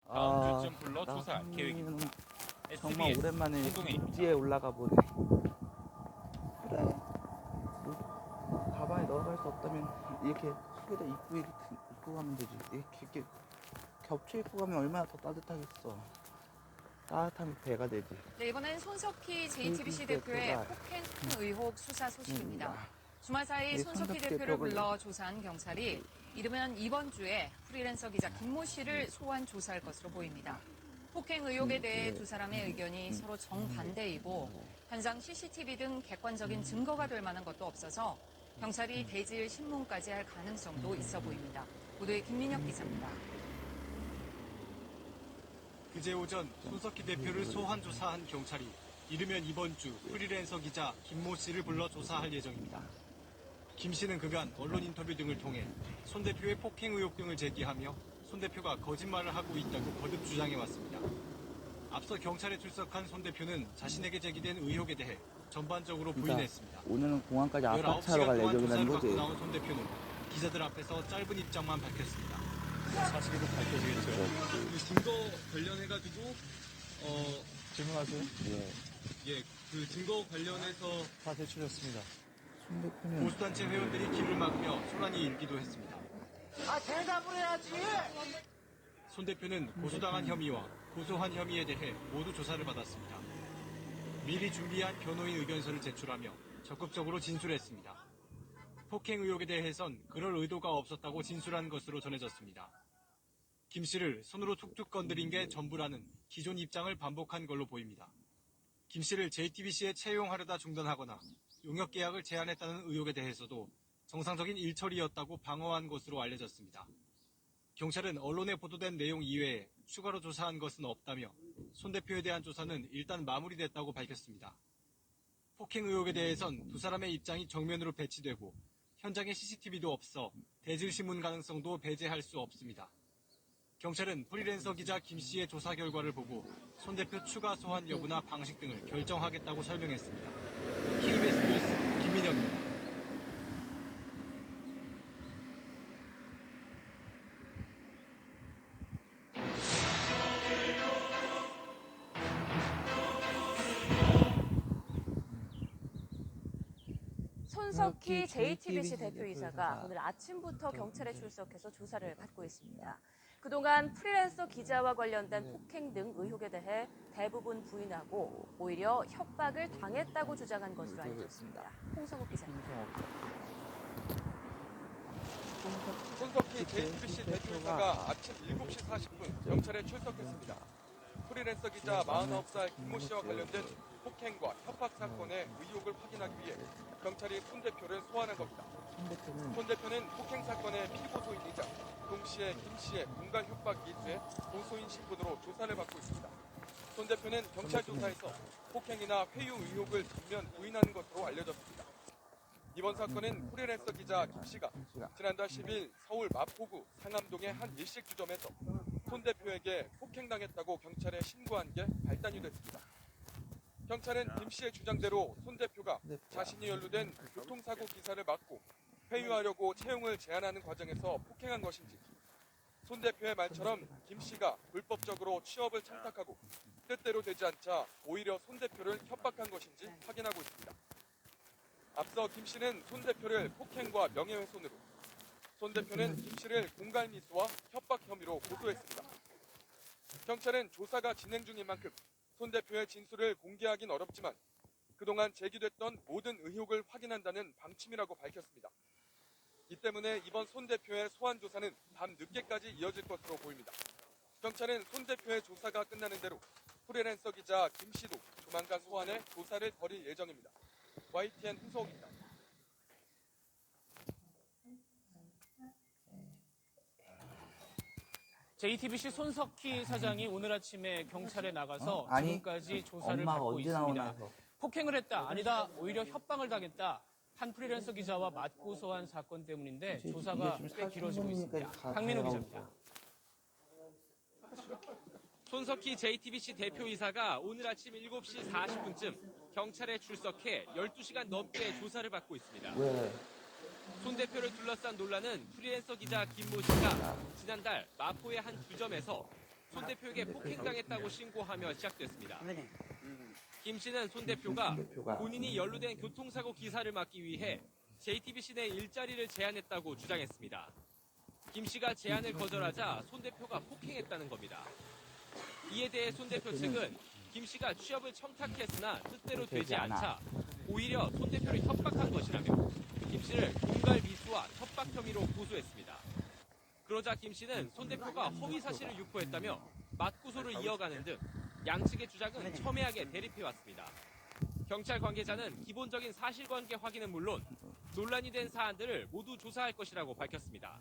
다음 주쯤 불러 조사할 계획입니다. 정말 SBS 오랜만에 홍동혜입니다. 육지에 올라가 보네. 그래. 가방에 넣어갈 수 없다면 이렇게 속에다 입고 가면 되지. 이렇게 겹쳐 입고 가면 얼마나 더 따뜻하겠어. 따뜻하면 배가 되지. 네, 이번엔 손석희 JTBC 대표의 폭행 의혹 수사 소식입니다. 주말 사이 손석희 대표를 불러 조사한 경찰이 이르면 이번 주에 프리랜서 기자 김모 씨를 소환 조사할 것으로 보입니다. 폭행 의혹에 대해 두 사람의 의견이 서로 정반대이고 현장 CCTV 등 객관적인 증거가 될 만한 것도 없어서 경찰이 대질 신문까지 할 가능성도 있어 보입니다. 보도에 김민혁 기자입니다. 그제 오전 손석희 대표를 소환 조사한 경찰이 이르면 이번 주 프리랜서 기자 김모 씨를 불러 조사할 예정입니다. 김 씨는 그간 언론 인터뷰 등을 통해 손 대표의 폭행 의혹 등을 제기하며 손 대표가 거짓말을 하고 있다고 거듭 주장해왔습니다. 앞서 경찰에 출석한 손 대표는 자신에게 제기된 의혹에 대해 전반적으로 부인했습니다. 오늘은 공항까지 아빠 19시간 차로 갈 동안 예정이라는 조사를 거지. 받고 나온 손 대표는 기자들 앞에서 짧은 입장만 밝혔습니다. 사실이 곧 밝혀지겠죠. 그 증거 관련해가지고 질문하세요. 그 증거 관련해서 다 제출했습니다. 손 대표는 보수단체 회원들이 길을 막으며 소란이 일기도 했습니다. 대답을 해야지. 손 대표는 고소당한 혐의와 고소한 혐의에 대해 모두 조사를 받았습니다. 미리 준비한 변호인 의견서를 제출하며 적극적으로 진술했습니다. 폭행 의혹에 대해선 그럴 의도가 없었다고 진술한 것으로 전해졌습니다. 김 씨를 손으로 툭툭 건드린 게 전부라는 기존 입장을 반복한 걸로 보입니다. 김 씨를 JTBC에 채용하려다 중단하거나 용역 계약을 제한했다는 의혹에 대해서도 정상적인 일처리였다고 방어한 것으로 알려졌습니다. 경찰은 언론에 보도된 내용 이외에 추가로 조사한 것은 없다며 손 대표에 대한 조사는 일단 마무리됐다고 밝혔습니다. 폭행 의혹에 대해선 두 사람의 입장이 정면으로 배치되고 현장에 CCTV도 없어 대질 신문 가능성도 배제할 수 없습니다. 경찰은 프리랜서 기자 김 씨의 조사 결과를 보고 손 대표 추가 소환 여부나 방식 등을 결정하겠다고 설명했습니다. KBS 뉴스 김민혁입니다. 손석희 JTBC 대표이사가 오늘 아침부터 경찰에 출석해서 조사를 받고 있습니다. 그동안 프리랜서 기자와 관련된 폭행 등 의혹에 대해 대부분 부인하고 오히려 협박을 당했다고 주장한 것으로 알려졌습니다. 홍성욱 기자입니다. 손석희 JTBC 대표이사가 아침 7시 40분 경찰에 출석했습니다. 프리랜서 기자 49살 김모 씨와 관련된 폭행과 협박 사건의 의혹을 확인하기 위해 경찰이 손 대표를 소환한 겁니다. 손 대표는 폭행 사건의 피고소인이자 동시에 김 씨의 공갈 협박 기수의 고소인 신분으로 조사를 받고 있습니다. 손 대표는 경찰 조사에서 폭행이나 회유 의혹을 전면 부인하는 것으로 알려졌습니다. 이번 사건은 프리랜서 기자 김 씨가 지난달 10일 서울 마포구 상암동의 한 일식주점에서 손 대표에게 폭행당했다고 경찰에 신고한 게 발단이 됐습니다. 경찰은 김 씨의 주장대로 손 대표가 자신이 연루된 교통사고 기사를 막고 회유하려고 채용을 제한하는 과정에서 폭행한 것인지, 손 대표의 말처럼 김 씨가 불법적으로 취업을 청탁하고 뜻대로 되지 않자 오히려 손 대표를 협박한 것인지 확인하고 있습니다. 앞서 김 씨는 손 대표를 폭행과 명예훼손으로, 손 대표는 김 씨를 공갈미수와 협박 혐의로 고소했습니다. 경찰은 조사가 진행 중인 만큼 손 대표의 진술을 공개하긴 어렵지만 그동안 제기됐던 모든 의혹을 확인한다는 방침이라고 밝혔습니다. 이 때문에 이번 손 대표의 소환 조사는 밤 늦게까지 이어질 것으로 보입니다. 경찰은 손 대표의 조사가 끝나는 대로 프리랜서 기자 김 씨도 조만간 소환해 조사를 벌일 예정입니다. YTN 홍성욱입니다. JTBC 손석희 사장이 오늘 아침에 경찰에 나가서 아니, 지금까지 조사를 엄마가 받고 언제 있습니다. 나오나 해서. 폭행을 했다, 아니다, 오히려 협박을 당했다. 한 프리랜서 기자와 맞고소한 사건 때문인데 조사가 꽤 길어지고 있습니다. 강민호 기자입니다. 손석희 JTBC 대표이사가 오늘 아침 7시 40분쯤 경찰에 출석해 12시간 넘게 조사를 받고 있습니다. 왜? 손 대표를 둘러싼 논란은 프리랜서 기자 김모 씨가 지난달 마포의 한 주점에서 손 대표에게 폭행당했다고 신고하며 시작됐습니다. 김 씨는 손 대표가 본인이 연루된 교통사고 기사를 막기 위해 JTBC 내 일자리를 제안했다고 주장했습니다. 김 씨가 제안을 거절하자 손 대표가 폭행했다는 겁니다. 이에 대해 손 대표 측은 김 씨가 취업을 청탁했으나 뜻대로 되지 않자 오히려 손 대표를 협박한 것이라며 김 씨를 공갈 미수와 협박 혐의로 고소했습니다. 그러자 김 씨는 손 대표가 허위 사실을 유포했다며 맞고소를 이어가는 등 양측의 주장은 첨예하게 대립해왔습니다. 경찰 관계자는 기본적인 사실관계 확인은 물론 논란이 된 사안들을 모두 조사할 것이라고 밝혔습니다.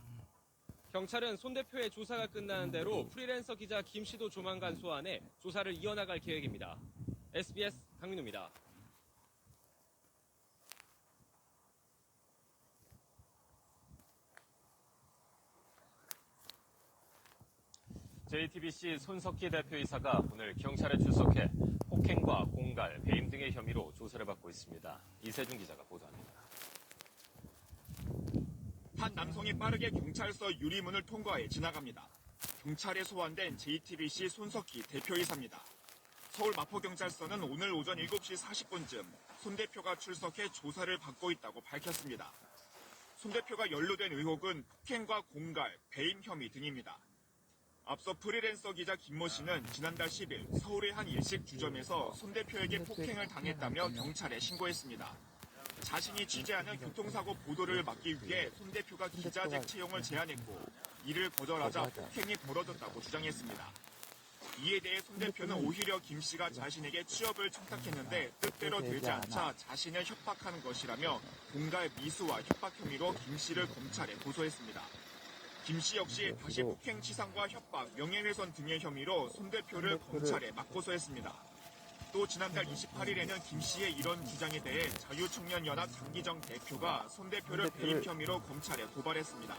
경찰은 손 대표의 조사가 끝나는 대로 프리랜서 기자 김 씨도 조만간 소환해 조사를 이어나갈 계획입니다. SBS 강민우입니다. JTBC 손석희 대표이사가 오늘 경찰에 출석해 폭행과 공갈, 배임 등의 혐의로 조사를 받고 있습니다. 이세준 기자가 보도합니다. 한 남성이 빠르게 경찰서 유리문을 통과해 지나갑니다. 경찰에 소환된 JTBC 손석희 대표이사입니다. 서울 마포경찰서는 오늘 오전 7시 40분쯤 손 대표가 출석해 조사를 받고 있다고 밝혔습니다. 손 대표가 연루된 의혹은 폭행과 공갈, 배임 혐의 등입니다. 앞서 프리랜서 기자 김모 씨는 지난달 10일 서울의 한 일식 주점에서 손 대표에게 폭행을 당했다며 경찰에 신고했습니다. 자신이 취재하는 교통사고 보도를 막기 위해 손 대표가 기자직 채용을 제안했고 이를 거절하자 폭행이 벌어졌다고 주장했습니다. 이에 대해 손 대표는 오히려 김 씨가 자신에게 취업을 청탁했는데 뜻대로 되지 않자 자신을 협박하는 것이라며 공갈 미수와 협박 혐의로 김 씨를 검찰에 고소했습니다. 김 씨 역시 다시 폭행 치상과 협박, 명예훼손 등의 혐의로 손 대표를 검찰에 맞고소했습니다. 또 지난달 28일에는 김 씨의 이런 주장에 대해 자유청년연합 장기정 대표가 손 대표를 배임 혐의로 검찰에 고발했습니다.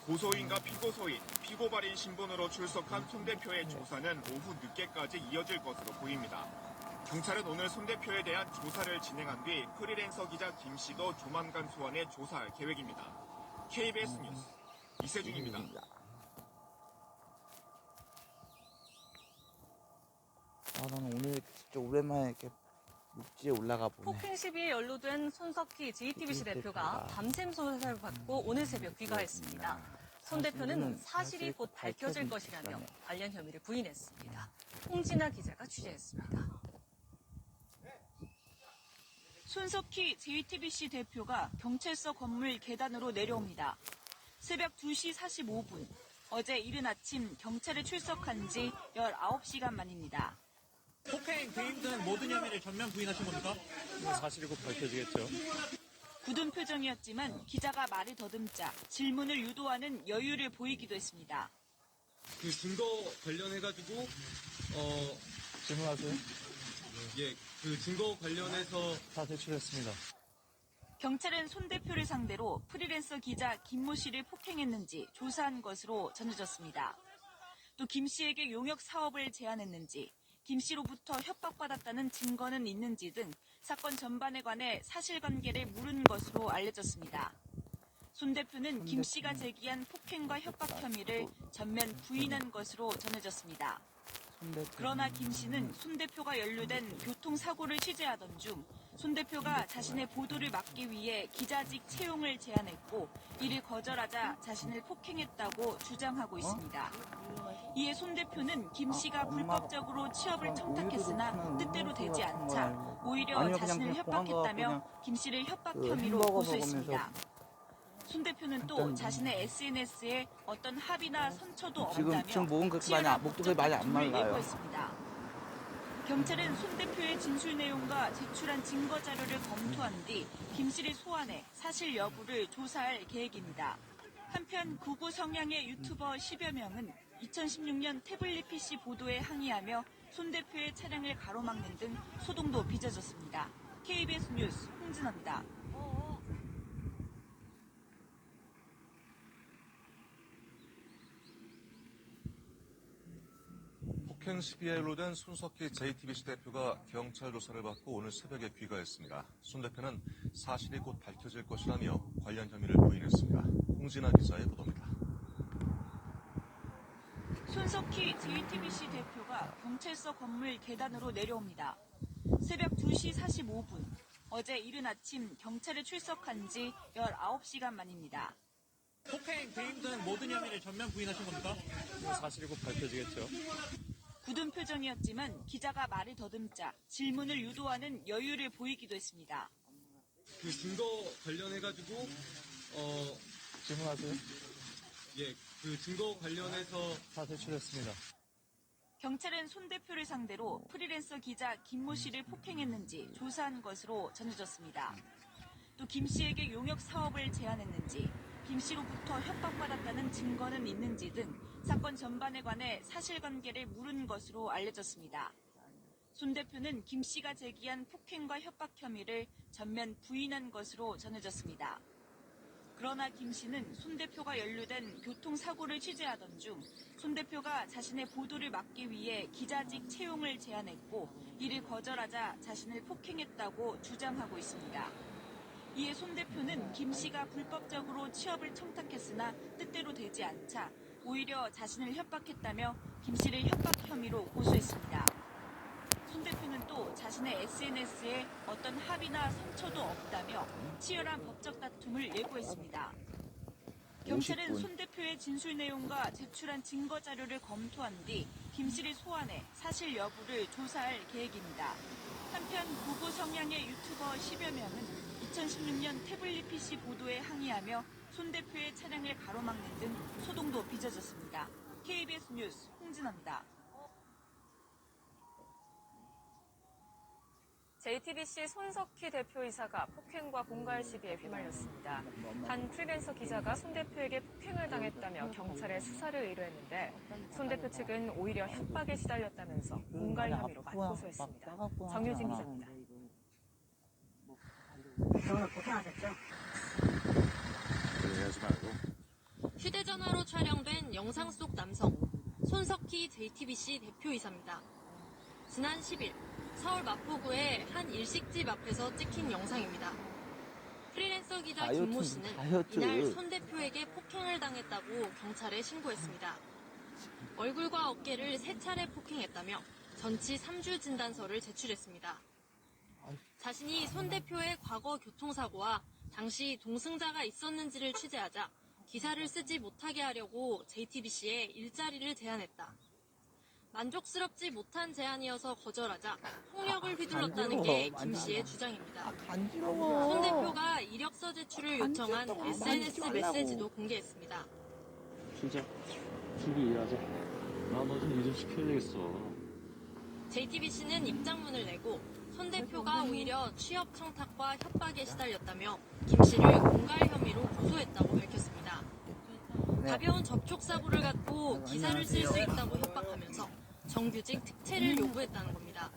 고소인과 피고소인, 피고발인 신분으로 출석한 손 대표의 조사는 오후 늦게까지 이어질 것으로 보입니다. 경찰은 오늘 손 대표에 대한 조사를 진행한 뒤 프리랜서 기자 김 씨도 조만간 소환해 조사할 계획입니다. KBS 뉴스 이세준입니다. 나는 오늘 진짜 오랜만에 이렇게 육지에 올라가 보네. 폭행 시비에 연루된 손석희 JTBC 대표가 밤샘 조사를 받고 오늘 새벽 귀가했습니다. 손 대표는 사실이 곧 밝혀질 것이라며 관련 혐의를 부인했습니다. 홍진아 기자가 취재했습니다. 손석희 JTBC 대표가 경찰서 건물 계단으로 내려옵니다. 새벽 2시 45분, 어제 이른 아침 경찰에 출석한 지 19시간 만입니다. 폭행, 배임 등 모든 혐의를 전면 부인하신 겁니까? 사실이 곧 밝혀지겠죠. 굳은 표정이었지만 기자가 말을 더듬자 질문을 유도하는 여유를 보이기도 했습니다. 그 증거 관련해가지고, 질문하세요. 그 증거 관련해서 다 제출했습니다. 경찰은 손 대표를 상대로 프리랜서 기자 김모 씨를 폭행했는지 조사한 것으로 전해졌습니다. 또 김 씨에게 용역 사업을 제안했는지, 김 씨로부터 협박받았다는 증거는 있는지 등 사건 전반에 관해 사실관계를 물은 것으로 알려졌습니다. 손 대표는 김 씨가 제기한 폭행과 협박 혐의를 전면 부인한 것으로 전해졌습니다. 그러나 김 씨는 손 대표가 연루된 교통사고를 취재하던 중 손 대표가 자신의 보도를 막기 위해 기자직 채용을 제안했고 이를 거절하자 자신을 폭행했다고 주장하고 있습니다. 이에 손 대표는 김 씨가 불법적으로 취업을 청탁했으나 뜻대로 되지 않자 오히려 자신을 협박했다며 김 씨를 협박 혐의로 고소했습니다. 손 대표는 또 자신의 SNS에 어떤 합의나 선처도 없다며 지금 목은 그렇게 목도 많이 안 말라요. 예고했습니다. 경찰은 손 대표의 진술 내용과 제출한 증거 자료를 검토한 뒤 김 씨를 소환해 사실 여부를 조사할 계획입니다. 한편 극우 성향의 유튜버 10여 명은 2016년 태블릿 PC 보도에 항의하며 손 대표의 차량을 가로막는 등 소동도 빚어졌습니다. KBS 뉴스 홍진아입니다. 폭행 시비에 연루된 손석희 JTBC 대표가 경찰 조사를 받고 오늘 새벽에 귀가했습니다. 손 대표는 사실이 곧 밝혀질 것이라며 관련 혐의를 부인했습니다. 홍진아 기자의 보도입니다. 손석희 손석희 JTBC 대표가 경찰서 건물 계단으로 내려옵니다. 새벽 2시 45분, 어제 이른 아침 경찰에 출석한 지 19시간 만입니다. 폭행, 배임 등 모든 혐의를 전면 부인하신 겁니까? 사실이 곧 밝혀지겠죠. 굳은 표정이었지만 기자가 말을 더듬자 질문을 유도하는 여유를 보이기도 했습니다. 그 증거 관련해가지고, 질문하세요. 예, 그 증거 관련해서 다 제출했습니다. 경찰은 손 대표를 상대로 프리랜서 기자 김모 씨를 폭행했는지 조사한 것으로 전해졌습니다. 또 김 씨에게 용역 사업을 제안했는지, 김 씨로부터 협박받았다는 증거는 있는지 등 사건 전반에 관해 사실관계를 물은 것으로 알려졌습니다. 손 대표는 김 씨가 제기한 폭행과 협박 혐의를 전면 부인한 것으로 전해졌습니다. 그러나 김 씨는 손 대표가 연루된 교통사고를 취재하던 중 손 대표가 자신의 보도를 막기 위해 기자직 채용을 제안했고 이를 거절하자 자신을 폭행했다고 주장하고 있습니다. 이에 손 대표는 김 씨가 불법적으로 취업을 청탁했으나 뜻대로 되지 않자 오히려 자신을 협박했다며 김 씨를 협박 혐의로 고소했습니다. 손 대표는 또 자신의 SNS에 어떤 합의나 상처도 없다며 치열한 법적 다툼을 예고했습니다. 경찰은 손 대표의 진술 내용과 제출한 증거 자료를 검토한 뒤 김 씨를 소환해 사실 여부를 조사할 계획입니다. 한편 보고 성향의 유튜버 10여 명은 2016년 태블릿 PC 보도에 항의하며 손 대표의 차량을 가로막는 등 소동도 빚어졌습니다. KBS 뉴스 홍진아입니다. JTBC 손석희 대표이사가 폭행과 공갈 시비에 휘말렸습니다. 한 프리랜서 기자가 손 대표에게 폭행을 당했다며 경찰에 수사를 의뢰했는데 손 대표 측은 오히려 협박에 시달렸다면서 공갈 혐의로 맞고소했습니다. 정유진 기자입니다. 병원을 폭행하셨죠? 하지 말고. 휴대전화로 촬영된 영상 속 남성, 손석희 JTBC 대표이사입니다. 지난 10일 서울 마포구의 한 일식집 앞에서 찍힌 영상입니다. 프리랜서 기자 김모 씨는 이날 손 대표에게 폭행을 당했다고 경찰에 신고했습니다. 얼굴과 어깨를 3차례 폭행했다며 전치 3주 진단서를 제출했습니다. 자신이 손 대표의 과거 교통사고와 당시 동승자가 있었는지를 취재하자 기사를 쓰지 못하게 하려고 JTBC에 일자리를 제안했다. 만족스럽지 못한 제안이어서 거절하자 폭력을 휘둘렀다는 게 김 씨의 주장입니다. 손 대표가 이력서 제출을 요청한 SNS 메시지도 공개했습니다. 진짜 준비 일하자. 나 너 좀 일 좀 시켜야 되겠어. JTBC는 입장문을 내고 손 대표가 오히려 취업 청탁과 협박에 시달렸다며 김 씨를 공갈 혐의로 고소했다고 밝혔습니다. 가벼운 접촉사고를 갖고 기사를 쓸 수 있다고 협박하면서 정규직 특채를 요구했다는 겁니다.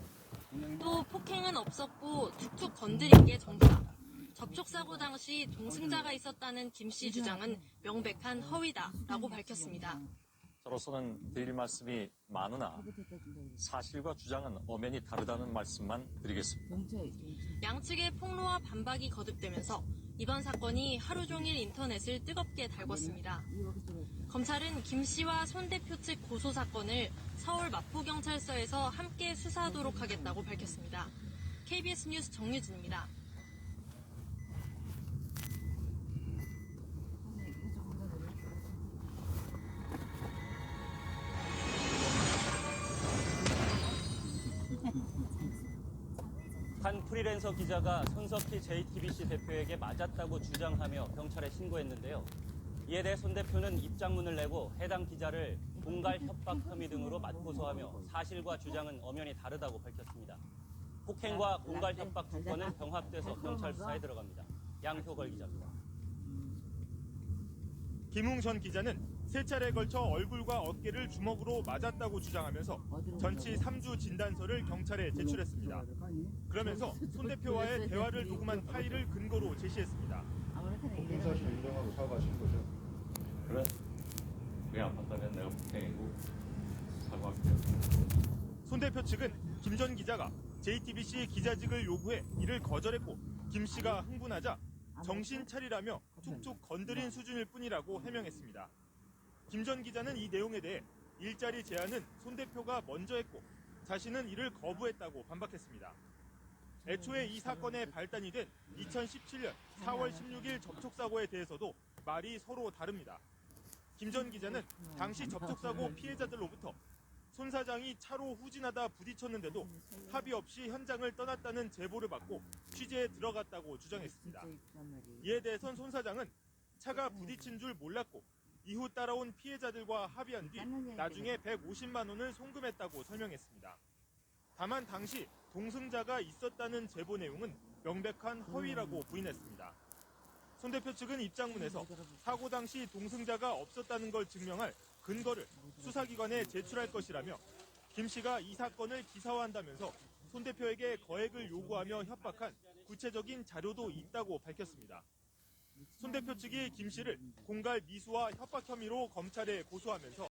또 폭행은 없었고 툭툭 건드린 게 전부다. 접촉사고 당시 동승자가 있었다는 김 씨 주장은 명백한 허위다라고 밝혔습니다. 저로서는 드릴 말씀이 많으나 사실과 주장은 엄연히 다르다는 말씀만 드리겠습니다. 양측의 폭로와 반박이 거듭되면서 이번 사건이 하루 종일 인터넷을 뜨겁게 달궜습니다. 검찰은 김 씨와 손 대표 측 고소 사건을 서울 마포경찰서에서 함께 수사하도록 하겠다고 밝혔습니다. KBS 뉴스 정유진입니다. 한 프리랜서 기자가 손석희 JTBC 대표에게 맞았다고 주장하며 경찰에 신고했는데요. 이에 대해 손 대표는 입장문을 내고 해당 기자를 공갈 협박 혐의 등으로 맞고소하며 사실과 주장은 엄연히 다르다고 밝혔습니다. 폭행과 공갈 협박 두 건은 병합돼서 경찰 수사에 들어갑니다. 양효걸 기자입니다. 김웅 전 기자는 3차례에 걸쳐 얼굴과 어깨를 주먹으로 맞았다고 주장하면서 전치 3주 진단서를 경찰에 제출했습니다. 그러면서 손 대표와의 대화를 녹음한 파일을 근거로 제시했습니다. 사실 인정하고 사과하신 거죠? 그래? 그게 아팠다면 내가 폭행이고 사과할게. 손 대표 측은 김 전 기자가 JTBC 기자직을 요구해 이를 거절했고 김 씨가 흥분하자 정신 차리라며 툭툭 건드린 수준일 뿐이라고 해명했습니다. 김 전 기자는 이 내용에 대해 일자리 제안은 손 대표가 먼저 했고 자신은 이를 거부했다고 반박했습니다. 애초에 이 사건의 발단이 된 2017년 4월 16일 접촉사고에 대해서도 말이 서로 다릅니다. 김 전 기자는 당시 접촉사고 피해자들로부터 손 사장이 차로 후진하다 부딪혔는데도 합의 없이 현장을 떠났다는 제보를 받고 취재에 들어갔다고 주장했습니다. 이에 대해선 손 사장은 차가 부딪힌 줄 몰랐고 이후 따라온 피해자들과 합의한 뒤 나중에 150만 원을 송금했다고 설명했습니다. 다만 당시 동승자가 있었다는 제보 내용은 명백한 허위라고 부인했습니다. 손 대표 측은 입장문에서 사고 당시 동승자가 없었다는 걸 증명할 근거를 수사기관에 제출할 것이라며 김 씨가 이 사건을 기사화한다면서 손 대표에게 거액을 요구하며 협박한 구체적인 자료도 있다고 밝혔습니다. 손 대표 측이 김 씨를 공갈 미수와 협박 혐의로 검찰에 고소하면서